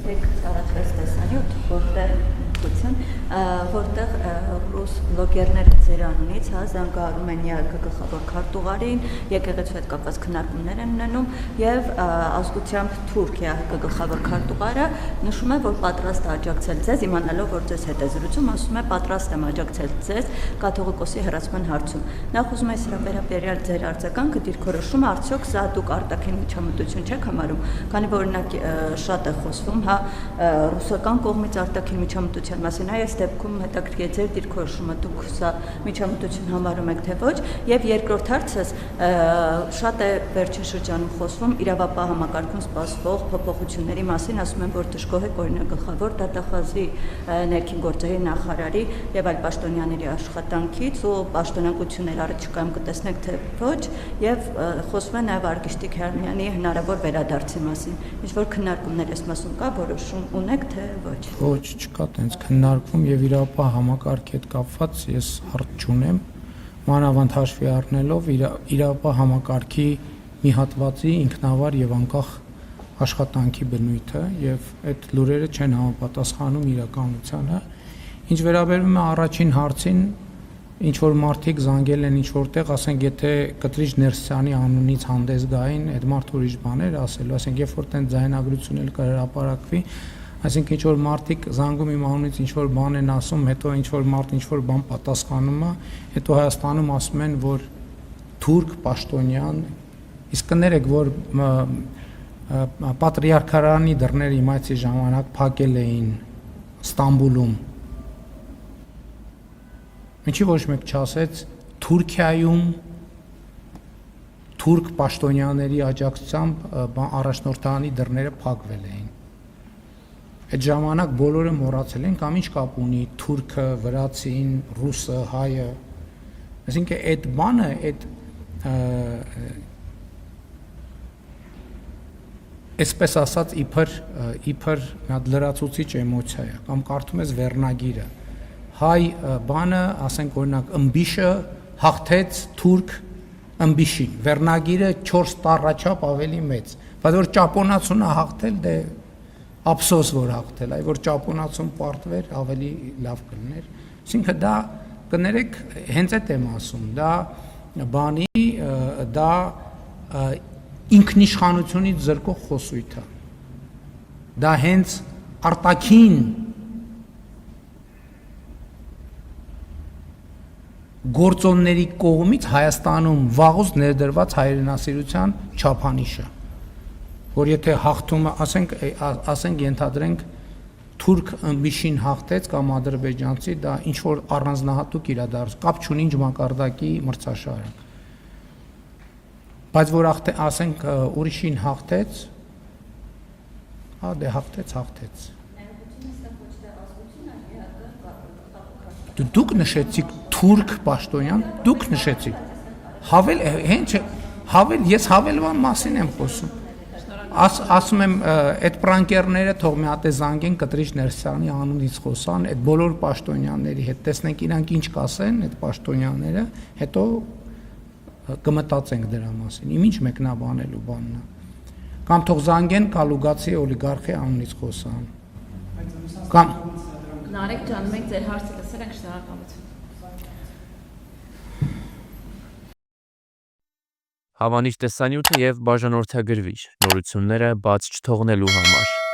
Տարածվեց տեսանյութ, որտեղ ռուս բլոգերները ձեր անունից զանգահարում են ԵԱՀԿ գլխավոր քարտուղարին, եկեղեցու հետ կապված քննարկումներ են ունենում եւ ազգությամբ թուրք ԵԱՀԿ գլխավոր քարտուղարը նշում է, որ պատրաստ է աջակցել ձեզ, իմանալով, որ ձեզ հետ է զրուցում, ասում է պատրաստ եմ աջակցել ձեզ կաթողիկոսի հեռացման հարցում։ Նախ ուզում եմ սրա վերաբերյալ ձեր արձագանքը դիրքորոշումը, արդյոք սա դուք արտաքին միջամտություն չեք համարում, քանի որ օրինակ շատ է խոսվում, ռուսական կողմից արտաքին միջամտության մասին, այս դեպքում հետաքրքիր է ձեր դիրքորոշումը, դուք սա միջամտություն համարում եք թե ոչ, եւ երկրորդ հարցս շատ է վերջին շրջանում խոսվում իրավապահ համակարգում սպասվող փոփոխությունների մասին, ասում են, որ դժգոհ եք օրինակ գլխավոր դատախազի ներքին գործերի նախարարի եւ այլ պաշտոնյաների աշխատանքից ու պաշտոնակություններ առաջիկայում կտեսնեք թե ոչ, եւ խոսվում է նաեւ Արգիշտի Քերմյանի հնարավոր վերադարձի մասին, ինչ որ քննարկումներ այս մասում կա, որոշում ունեք թե ոչ։ Ոչ, չկա տենց քննարկում եւ իրավապահ համակարգի հետ կապված ես հարց չունեմ, մանավանդ հաշվի առնելով իրավապահ համակարգի մի հատվածի ինքնավար եւ անկախ աշխատանքի բնույթը եւ այդ լուրերը չեն համապատասխանում իրականությանը։ Ինչ վերաբերում է առաջին հարցին, ինչ որ մարդիկ զանգել են ինչ որտեղ, ասենք, եթե Կտրիչ Ներսյանի անունից հանդես գային, այդ մարդը ուրիշ բաներ ասելու, ասենք, երբ որ տենց ձայնագրություն էլ կհրապարակվի, այսինքն ինչ որ մարդիկ զանգում իմ անունից ինչ որ բան են ասում, հետո ինչ որ մարդ ինչ որ բան պատասխանում է, հետո Հայաստանում ասում են, որ թուրք պաշտոնյան, իսկ կներեք, որ Պատրիարքարանի դռները իմացի ժամանակ փակել էին Ստամբուլում, ինչի ոչ մեկ չասեց Թուրքիայում թուրք պաշտոնյաների աջակցությամբ առաջնորդանի դռները փակվել էին։ Այդ ժամանակ բոլորը մոռացել են կամ ինչ կապ ունի թուրքը, վրացին, ռուսը, հայը։ Այսինքն այդ բանը, այդ այսպես ասած իբր մի հատ լրացուցիչ էմոցիա է, կամ կարդում ես վերնագիրը։ Հայ բանը, ասենք օրինակ ըմբիշը հաղթեց թուրք ըմբիշին, վերնագիրը 4 տառաչափ ավելի մեծ, բայց որ ճապոնացուն է հաղթել, դե ափսոս որ հաղթել, այ որ ճապոնացուն պարտվեր, ավելի լավ կլիներ։ Այսինքն դա կներեք, հենց այդ եմ ասում, դա բանի, դա ինքնիշխանությունից զրկող խոսույթ է։ Դա հենց արտաքին գործոնների կողմից Հայաստանում վաղուց ներդրված հայրենասիրության չափանիշը, որ եթե հաղթումը, ասենք ենթադրենք թուրք ըմբիշին հաղթեց կամ ադրբեջանցի, դա ինչ որ առանձնահատուկ իրադարձ, կապ չունի ինչ մակարդակի մրցաշար է։ Բայց որ ասենք ուրիշին հաղթեց, դե հաղթեց։ Դուք նշեցիք թուրք պաշտոնյան, դուք նշեցիք։ Հավել, ես հավելման մասին եմ խոսում։ Ասում եմ, այդ պրանկերները թող մի հատ զանգեն Կտրիչ Ներսյանի անունից խոսան, այդ բոլոր պաշտոնյաների հետ, տեսնենք իրանք ինչ կասեն, այդ պաշտոնյաները, հետո կմտածենք դրա մասին, իմ ինչ մեկնաբանելու բանն է։ Կամ թող զանգեն Կալուգացի օլիգարխի անունից խոսան։ Կամ Նարեկ ջան, մենք ձեր հարցը լսել ենք, շնորհակալություն։ Հավանիչ տեսանյութը եւ բաժանորդագրվիչ նորությունները բաց չթողնելու համար։